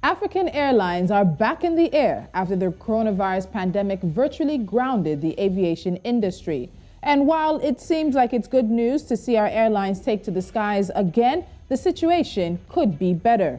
African airlines are back in the air after the coronavirus pandemic virtually grounded the aviation industry. And while it seems like it's good news to see our airlines take to the skies again, the situation could be better.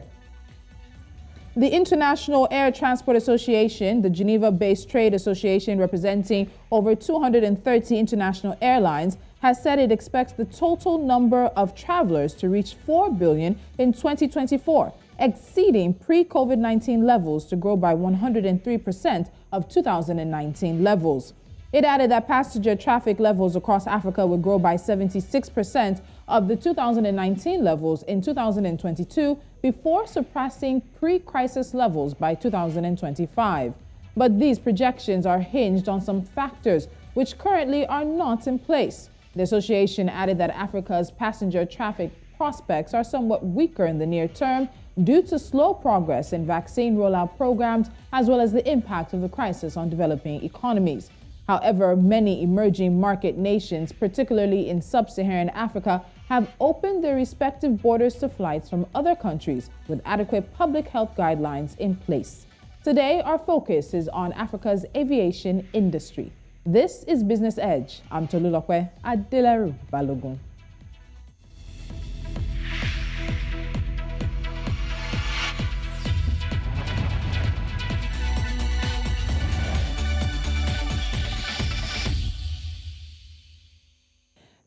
The International Air Transport Association, the Geneva-based trade association representing over 230 international airlines, has said it expects the total number of travelers to reach 4 billion in 2024, exceeding pre-COVID-19 levels to grow by 103% of 2019 levels. It added that passenger traffic levels across Africa would grow by 76% of the 2019 levels in 2022 before surpassing pre-crisis levels by 2025. But these projections are hinged on some factors which currently are not in place. The association added that Africa's passenger traffic prospects are somewhat weaker in the near term due to slow progress in vaccine rollout programs as well as the impact of the crisis on developing economies. However, many emerging market nations, particularly in sub-Saharan Africa, have opened their respective borders to flights from other countries with adequate public health guidelines in place. Today, our focus is on Africa's aviation industry. This is Business Edge. I'm Tolulope, Adeleru, Balogun.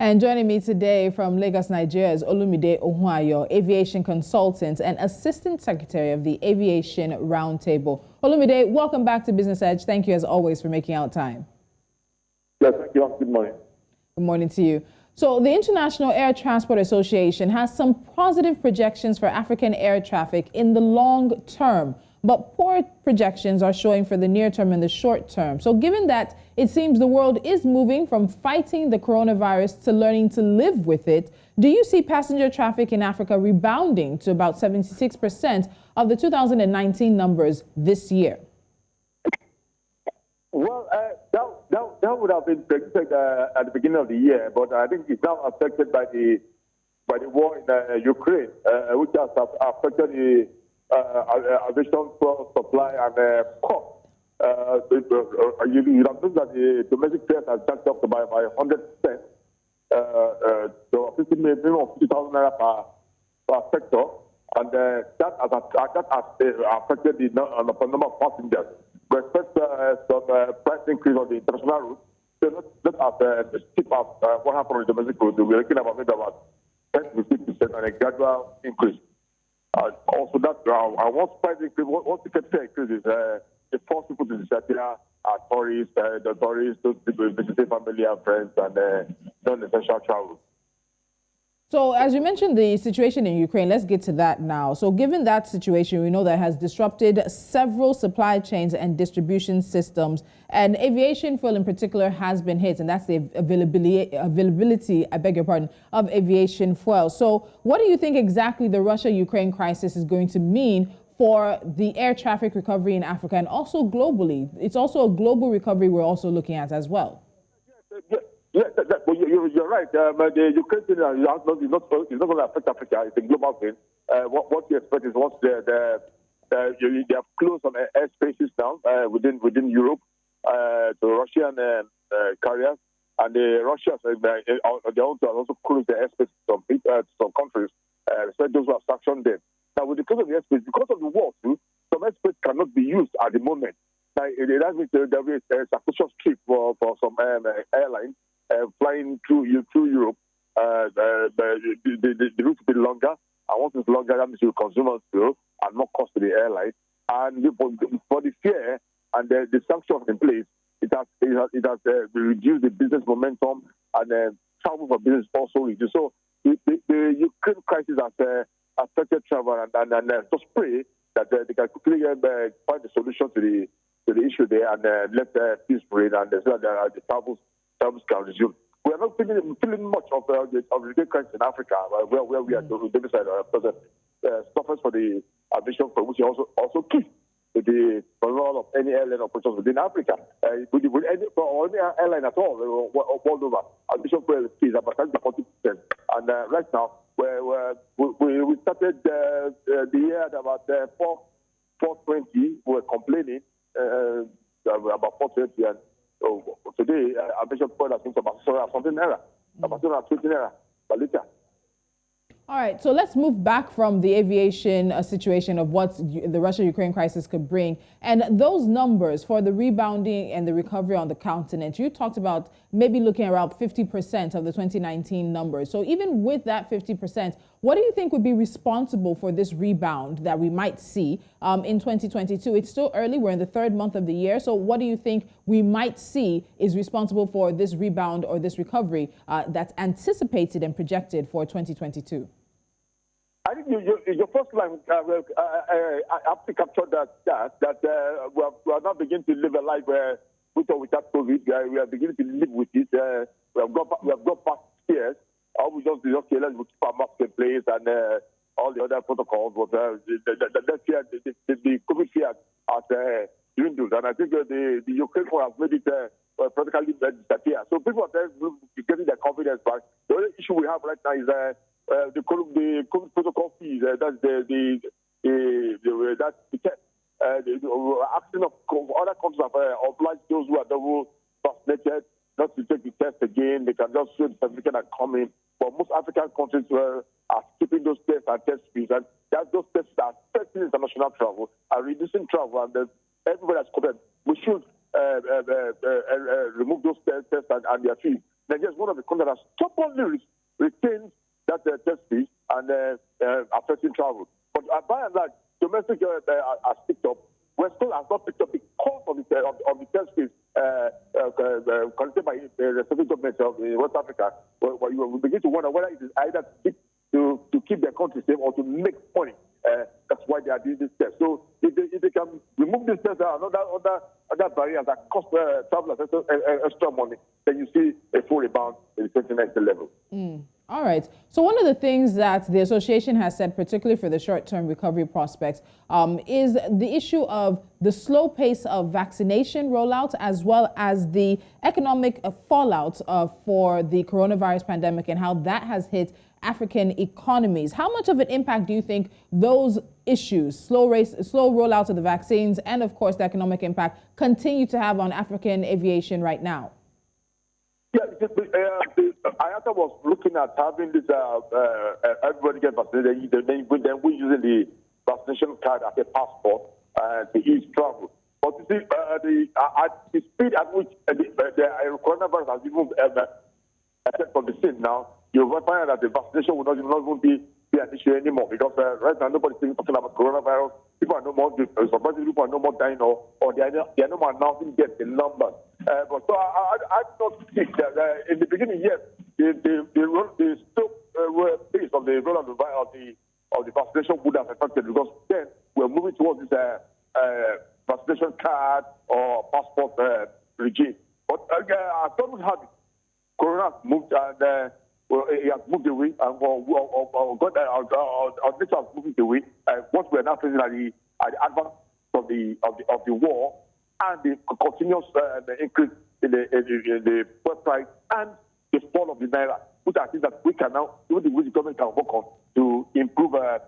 And joining me today from Lagos, Nigeria is Olumide Ohuayo, aviation consultant and assistant secretary of the Aviation Roundtable. Olumide, welcome back to Business Edge. Thank you as always for making out time. Yes, thank you. Good morning. Good morning to you. So the International Air Transport Association has some positive projections for African air traffic in the long term, but poor projections are showing for the near term and the short term. So given that it seems the world is moving from fighting the coronavirus to learning to live with it, do you see passenger traffic in Africa rebounding to about 76% of the 2019 numbers this year? Well, that would have been predicted at the beginning of the year, but I think it's now affected by the war in Ukraine, which has affected the aviation supply and cost. You have noticed that the domestic fares has jumped up by 100%, so 50,000 naira per sector, and that has affected the number of passengers. We expect some price increase on the international route, so not as steep as what happened on the domestic route. We're looking about maybe about 10 to 15% and a gradual increase. Also, that once price increase, once ticket fare increases, it forces people to disappear. Tourists, the tourists, those people visiting family and friends, and non-essential travel. So as you mentioned, the situation in Ukraine, let's get to that now. So given that situation, we know that has disrupted several supply chains and distribution systems, and aviation fuel in particular has been hit, and that's the availability, I beg your pardon, of aviation fuel. So what do you think exactly the Russia-Ukraine crisis is going to mean for the air traffic recovery in Africa and also globally? It's also a global recovery we're also looking at as well. You're right. The Ukraine thing is not going to affect Africa. It's a global thing. What you expect is once they have closed some airspaces now within Europe to Russian carriers, and the Russians they also closed the airspace to some countries, especially those who have sanctioned them. Now, with the close of the airspace, because of the war too, some airspace cannot be used at the moment. Now, that means there will be a successful trip for some airlines. Flying through Europe, the route will be longer, and once it's longer, that means you consume fuel and more cost to the airline. And for the fear and the sanctions in place, it has reduced the business momentum, and travel for business also reduced. So the Ukraine crisis has affected travel, and just pray that they can quickly find a solution to the issue there, and let peace reign, and so that the travels can resume. We are not feeling much of the crisis in Africa, where we are on the side of present suffers for the aviation, for which also key to the role of any airline operations within Africa. For any airline at all, world over, aviation is about 40%. And right now, we started the year at about 420 were complaining about 420, and today aviation fuel has been about something naira, about 220 naira per liter. All right, so let's move back from the aviation situation of what the Russia-Ukraine crisis could bring. And those numbers for the rebounding and the recovery on the continent, you talked about maybe looking around 50% of the 2019 numbers. So even with that 50%, what do you think would be responsible for this rebound that we might see in 2022? It's still early. We're in the third month of the year. So what do you think we might see is responsible for this rebound or this recovery that's anticipated and projected for 2022? I think your first line, I have to capture that we are not beginning to live a life with or without COVID. We are beginning to live with it. We have got past fears. We just okay, let's keep our masks in place and all the other protocols. But the COVID fear has dwindled, and I think the Ukraine war has made it practically disappear. So people are getting their confidence back. The only issue we have right now is the COVID protocol fees. That's the test. Asking of other countries have obliged those who are double vaccinated not to take the test again. They can just show the certificate and come in. But most African countries are skipping those tests and test fees, and those tests are affecting international travel, are reducing travel, and everybody has covered. We should remove those tests and their fees. Nigeria is one of the countries that stubbornly retains that test fee and affecting travel. But by and large, domestic has picked up. West Coast has not picked up because of the test fees collected by the respective governments of West Africa. We begin to wonder whether it is either to keep their country safe or to make money. That's why they are doing this test. So if they can remove this test and other barriers that cost travelers extra money, then you see a full rebound in the 2019 level. All right. So one of the things that the association has said, particularly for the short-term recovery prospects, is the issue of the slow pace of vaccination rollout, as well as the economic fallout for the coronavirus pandemic and how that has hit African economies. How much of an impact do you think those issues, slow rollout of the vaccines, and of course the economic impact, continue to have on African aviation right now? Yeah, IATA was looking at having this everybody get vaccinated. Then we're using the vaccination card as a passport to ease travel. But you see, the speed at which the coronavirus has even from the scene now, you will find that the vaccination will not even be an issue anymore, because right now nobody's talking about coronavirus. People are no more dying, or they are no more announcing deaths in numbers. But so I don't think that in the beginning, yes, the slow pace of the rollout of the vaccination would have affected, because then we're moving towards this vaccination card or passport regime. But I don't have it. Corona has moved, and it has moved away, and our nation has moved away. What we're now facing at the advance of the war and the continuous increase in the fuel price and the fall of the naira, which I think that we can now, even the government can work on to improve the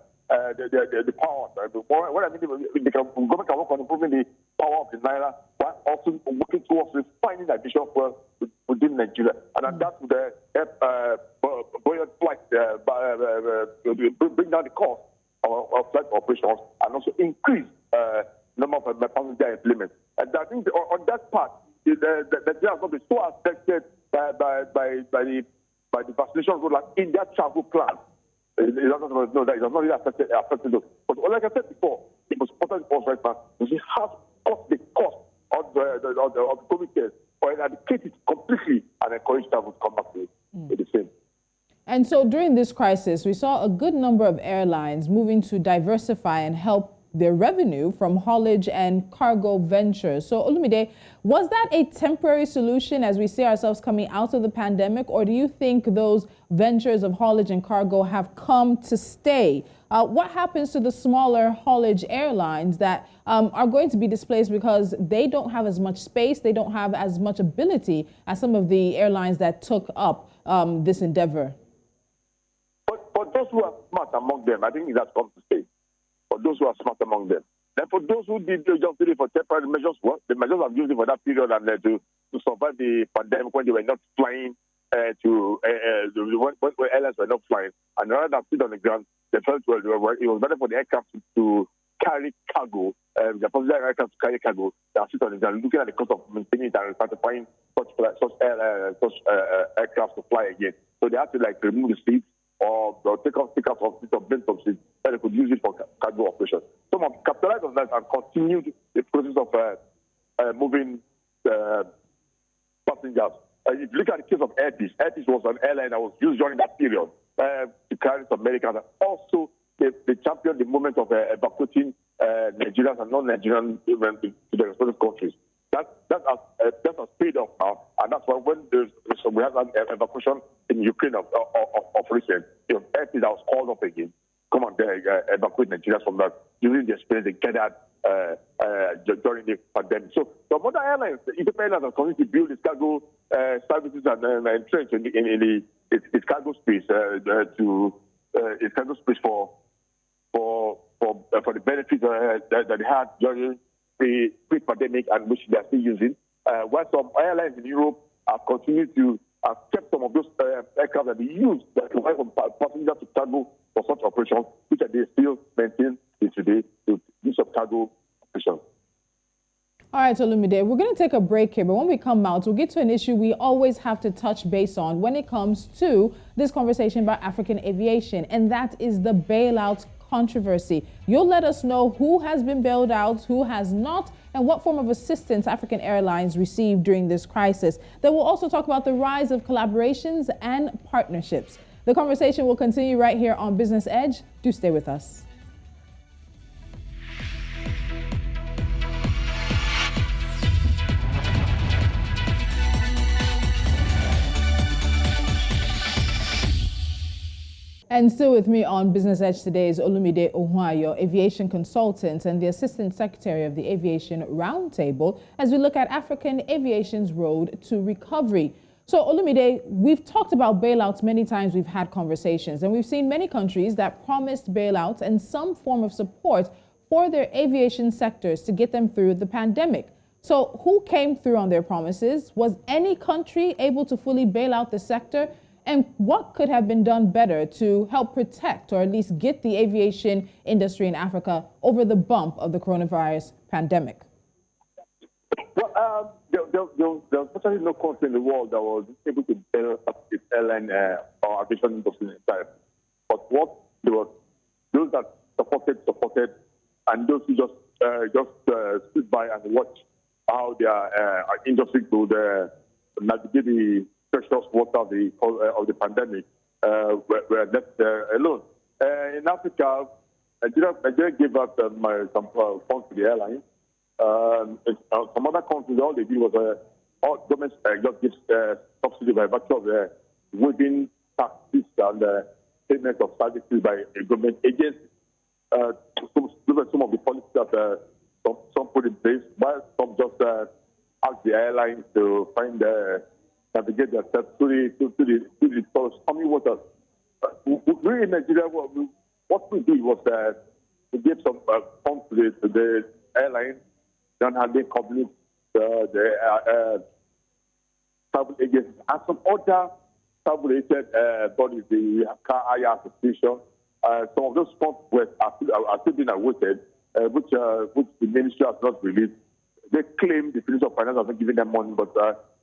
power. What I mean, the government can work on improving the power of the naira, while also working towards refining additional fuel within Nigeria, and that would help buoyant flight, bring down the cost of flight operations, and also increase number of passenger employment. And I think on that part, the Nigeria has not been so affected by the vaccination rollout in their travel plan. It does not really affected those. But like I said before, the most important for us right now is to have cut the cost of the COVID test, or eradicate it completely and encourage travel to come back to the same. And so during this crisis, we saw a good number of airlines moving to diversify and help their revenue from haulage and cargo ventures. So Olumide, was that a temporary solution as we see ourselves coming out of the pandemic, or do you think those ventures of haulage and cargo have come to stay? What happens to the smaller haulage airlines that are going to be displaced because they don't have as much space, they don't have as much ability as some of the airlines that took up this endeavor? But those who are smart among them, I think it has come to stay. For those who are smart among them, Then for those who just did it for temporary measures, the measures have used it for that period and to survive the pandemic when they were not flying when airlines were not flying. And rather than sit on the ground, they felt it was better for the aircraft to carry cargo, the passenger aircraft to carry cargo than sit on the ground, looking at the cost of maintaining it and certifying such aircraft to fly again. So they had to remove the seats or take off of seats or bend some seats so they could use it for cargo operations. Some have capitalized on that and continued the process of moving passengers. If you look at the case of Air Peace was an airline that was used during that period to carry some Americans. Also, they championed the movement of evacuating Nigerians and non-Nigerian women to the respective countries. That has paid off now, and that's why when we have an evacuation in Ukraine of recent, Air Peace that was called up again, come and evacuate Nigerians from that using the experience they gathered during the pandemic. So the other airlines, the Ethiopian Airlines, are continuing to build its cargo services and entrench in its cargo space its cargo space for the benefits that they had during the pre-pandemic and which they are still using. While some airlines in Europe have continued to have kept some of those aircraft that they use that provide from passenger to cargo for such operations, which they still maintain today to use of cargo operations. All right, Olumide, we're going to take a break here, but when we come out, we'll get to an issue we always have to touch base on when it comes to this conversation about African aviation, and that is the bailout controversy. You'll let us know who has been bailed out, who has not, and what form of assistance African airlines received during this crisis. Then we'll also talk about the rise of collaborations and partnerships. The conversation will continue right here on Business Edge. Do stay with us. And still with me on Business Edge today is Olumide Ohuayo, aviation consultant and the Assistant Secretary of the Aviation Roundtable, as we look at African aviation's road to recovery. So Olumide, we've talked about bailouts many times, we've had conversations, and we've seen many countries that promised bailouts and some form of support for their aviation sectors to get them through the pandemic. So who came through on their promises? Was any country able to fully bail out the sector? And what could have been done better to help protect or at least get the aviation industry in Africa over the bump of the coronavirus pandemic? Well, there was certainly no country in the world that was able to bail up its airline or aviation industry in time. But what there was those that supported, and those who just stood by and watched how their industry could navigate the precious water of the pandemic were left alone. In Africa, Nigeria gave out some funds to the airlines. Some other countries, all they did was all governments just give subsidy by virtue of waiving taxes and payment of services by a government agency. Some of the policies that some put in place, while some just ask the airlines to find navigate themselves through the stormy waters. We in Nigeria, what we did was we gave some funds to the airlines, non-handling companies, the travel agencies, and some other travel-related bodies, the Car Hire Association. Some of those funds are still being awaited, which the ministry has not released. They claim the Ministry of Finance has not given them money, but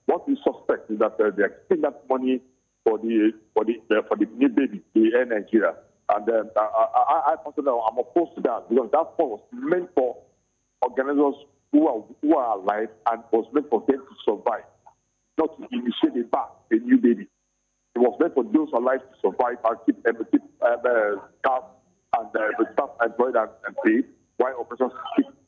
what we suspect is that they expect that money for the new baby, the Air Nigeria. And I personally am opposed to that because that fund was meant for organizers who are alive and was meant for them to survive, not to initiate a new baby. It was meant for those alive to survive and keep staff employed and paid while operations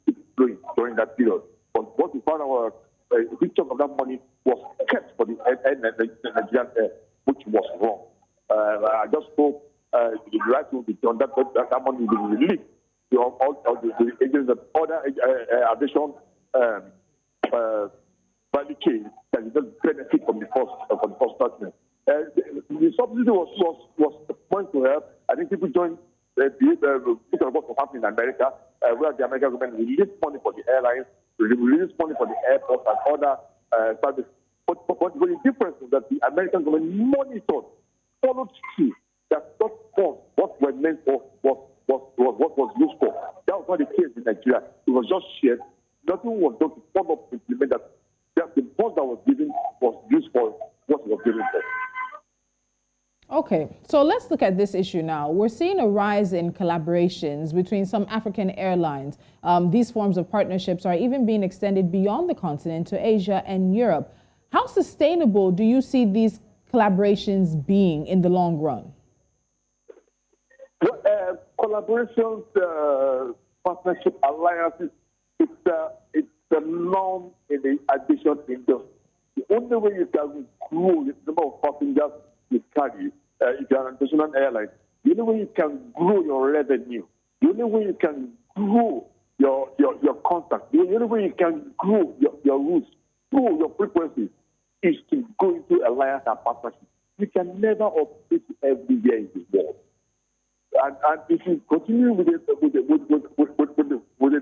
keep going during that period. But what we found out a big chunk of that money was kept for the Nigerian Air, which was wrong. I just hope the right will be done, that money will be released to all the agents and other aviation value chain that did not benefit from the first partner. The subsidy was the point to help. I think people joined what was happening in America, where the American government released money for the airlines, released money for the airports and other services. But the difference is that the American government monitored, followed through, that such funds, what were meant for, what was used for. That was not the case in Nigeria. It was just shared. Nothing was done to follow up to implement that. The funds that was given was used for what was given for. Okay, so let's look at this issue now. We're seeing a rise in collaborations between some African airlines. These forms of partnerships are even being extended beyond the continent to Asia and Europe. How sustainable do you see these collaborations being in the long run? Well, collaborations, partnership, alliances, it's the norm in the aviation industry. The only way you can grow the number of passengers you carry, if you're an international airline, the only way you can grow your revenue, the only way you can grow your contacts, the only way you can grow your routes, grow your frequencies, is to go into alliance and partnership. You can never operate everywhere in the world. And if you continue with a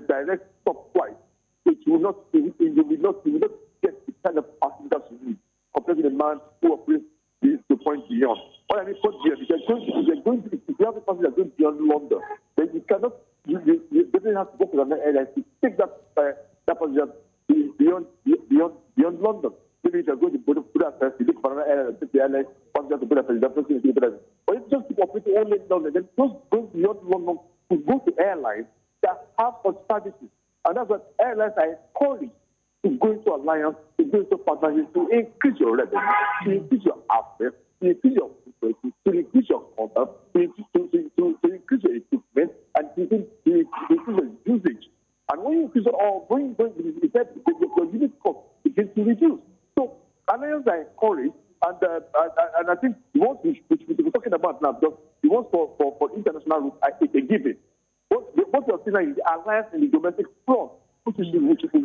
direct stop flight, you will not get the kind of passengers you need compared to the man who operates the point beyond. What I mean, point beyond, if you have a passenger going beyond London, then you definitely have to go to another airline to take that passenger beyond London. Maybe if you're going to Budapest, you look for another airline, take the airline, passenger to Budapest, that's going to Budapest. But if you just keep operating only in London, then those going beyond London to go to airlines that have such services. And that's what airlines are encouraged to go into alliance, to go into partnerships, to increase your revenue, to increase your assets, to increase your frequency, to increase your contact, to increase your equipment, and to increase your usage. And when you increase it all, your unit cost begins to reduce. So alliances are encouraged, and I think the ones which we're talking about now, because the ones for international routes are a given. What you're seeing now is the alliance in the domestic front, which we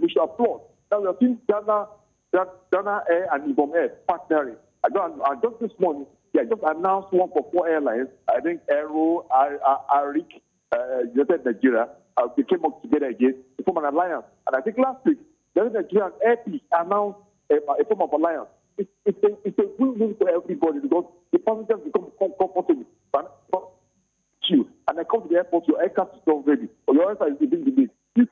should applaud. Now we are seeing Ghana Air and Ibom Air partnering. I just this morning, just announced one for 4 airlines. I think Aero, Arik, United Nigeria, they came up together again to form an alliance. And I think last week, Nigeria and Airpeace announced a form of alliance. It's a win-win for everybody because the passengers become comfortable. And I come to the airport, your aircraft is not ready, or your aircraft is being delayed. You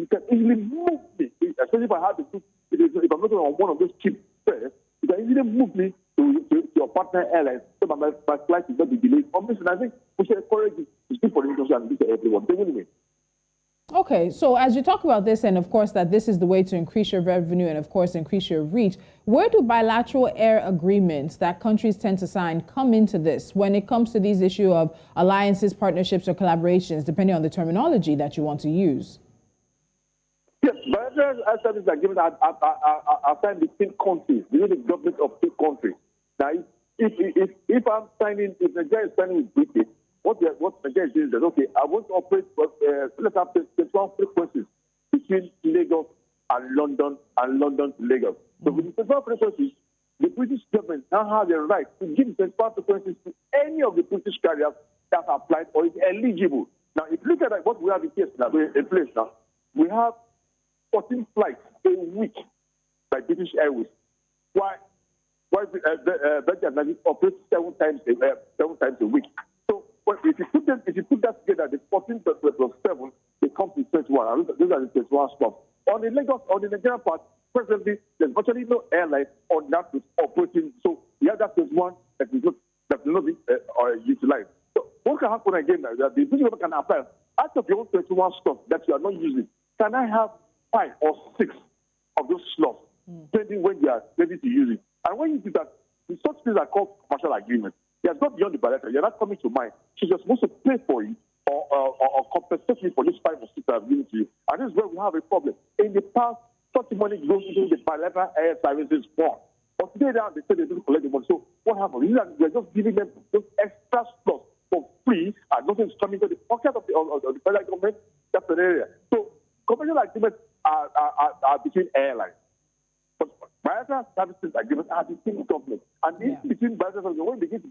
can easily move me, especially if I have if I'm not on one of those cheap fares, you can easily move me to your partner airline so my flight is not be delayed. I think we should encourage it to speak for the industry and to everyone. They will win. Okay, so as you talk about this, and of course that this is the way to increase your revenue and of course increase your reach, where do bilateral air agreements that countries tend to sign come into this when it comes to these issues of alliances, partnerships, or collaborations, depending on the terminology that you want to use? Yes, bilateral air service agreements are signed between countries, between the government of 2 countries. Now, if I'm signing, if Nigeria is signing with Britain, what Nigeria is doing is that, okay, I want to operate, let's have 12 frequencies between Lagos and London to Lagos. So with the 12 frequencies, the British government now has the right to give the 12 frequencies to any of the British carriers that are applied or is eligible. Now, if you look at what we have in place now, we have 14 flights a week by British Airways. Why Virgin Atlantic operates 7 times a week. So if you put that together, the 14 plus 7, they come to 21. Those are the 21 stops. On the Nigerian part, presently there's virtually no airline on that is operating. So we have that 21 that will not be utilized. So what can happen again? The British government can apply. Out of your 21 stops that you are not using, can I have 5 or 6 of those slots, depending when you are ready to use it? And when you do that, such things are called commercial agreements. They are not beyond the bilateral. You're not coming to mind. So you're supposed to pay for it or compensate me for this 5 or 6 I've given to you. And this is where we have a problem. In the past, such money goes into the bilateral air services fund. But today now they say they don't collect the money. So what happens? We're just giving them those extra slots for free, and nothing is coming to the pocket of the federal government. That's an area. So commercial agreements are between airlines. But bilateral services agreements are between government. And between bilateral services,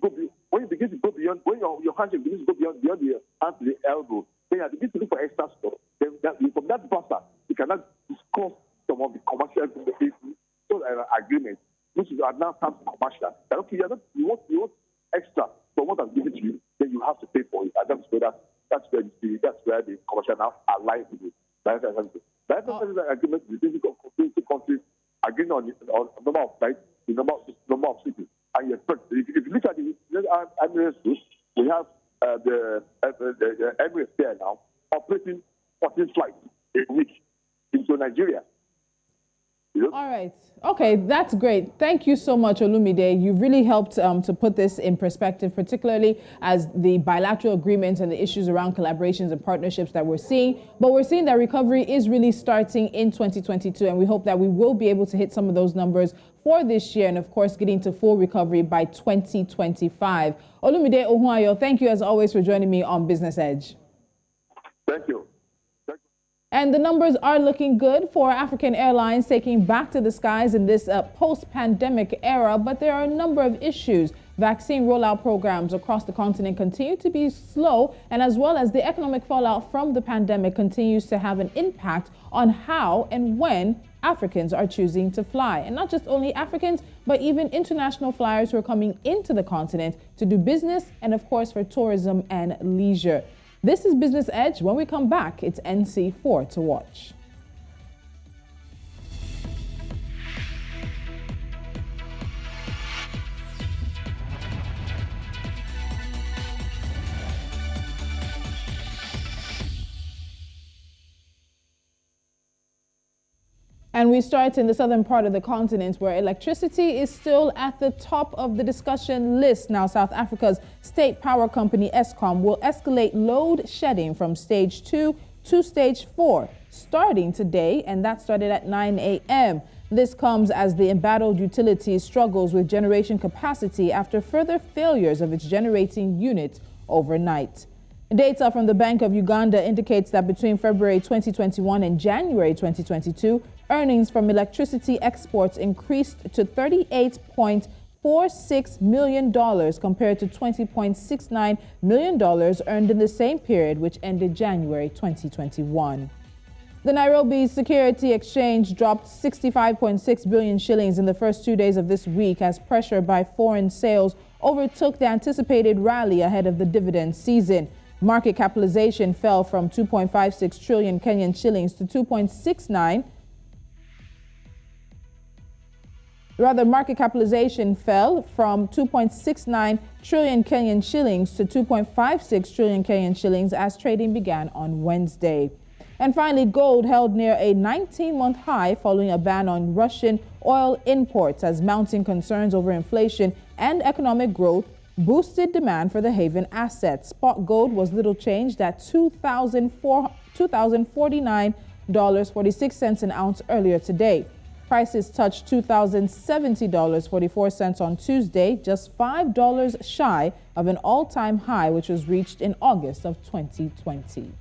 when you begin to go beyond, when your handshake begins to go beyond the hand to the elbow, then you begin to look for extra stuff. Then from that buffer, you cannot discuss some of the commercial agreements, which are now terms commercial. That okay, you want extra from what I'm giving to you, then you have to pay for it. And that's where the commercial now aligns with it. Bilateral services. Bilateral services agreements between two countries agreeing on number of flights, the number of cities. And if you look at the Emirates, we have the Emirates there now operating 14 flights a week into Nigeria. All right. Okay, that's great. Thank you so much, Olumide. You've really helped to put this in perspective, particularly as the bilateral agreements and the issues around collaborations and partnerships that we're seeing. But we're seeing that recovery is really starting in 2022, and we hope that we will be able to hit some of those numbers for this year and, of course, getting to full recovery by 2025. Olumide Ohuayo, thank you as always for joining me on Business Edge. Thank you. And the numbers are looking good for African airlines taking back to the skies in this post-pandemic era, but there are a number of issues. Vaccine rollout programs across the continent continue to be slow, and as well as the economic fallout from the pandemic continues to have an impact on how and when Africans are choosing to fly. And not just only Africans, but even international flyers who are coming into the continent to do business and, of course, for tourism and leisure. This is Business Edge. When we come back, it's NC4 to watch. And we start in the southern part of the continent where electricity is still at the top of the discussion list. Now, South Africa's state power company Eskom will escalate load shedding from stage 2 to stage 4 starting today, and that started at 9 a.m. This comes as the embattled utility struggles with generation capacity after further failures of its generating unit overnight. Data from the Bank of Uganda indicates that between February 2021 and January 2022, earnings from electricity exports increased to $38.46 million compared to $20.69 million earned in the same period, which ended January 2021. The Nairobi Security Exchange dropped 65.6 billion shillings in the first 2 days of this week as pressure by foreign sales overtook the anticipated rally ahead of the dividend season. Market capitalization fell from 2.56 trillion Kenyan shillings to 2.69. Market capitalization fell from 2.69 trillion Kenyan shillings to 2.56 trillion Kenyan shillings as trading began on Wednesday. And finally, gold held near a 19-month high following a ban on Russian oil imports as mounting concerns over inflation and economic growth boosted demand for the haven assets. Spot gold was little changed at $2,049.46 an ounce earlier today. Prices touched $2,070.44 on Tuesday, just $5 shy of an all-time high, which was reached in August of 2020.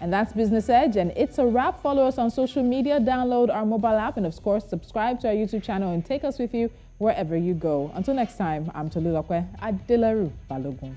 And that's Business Edge, and it's a wrap. Follow us on social media, download our mobile app, and of course, subscribe to our YouTube channel and take us with you wherever you go. Until next time, I'm Tolulope, Adeleru, Balogun.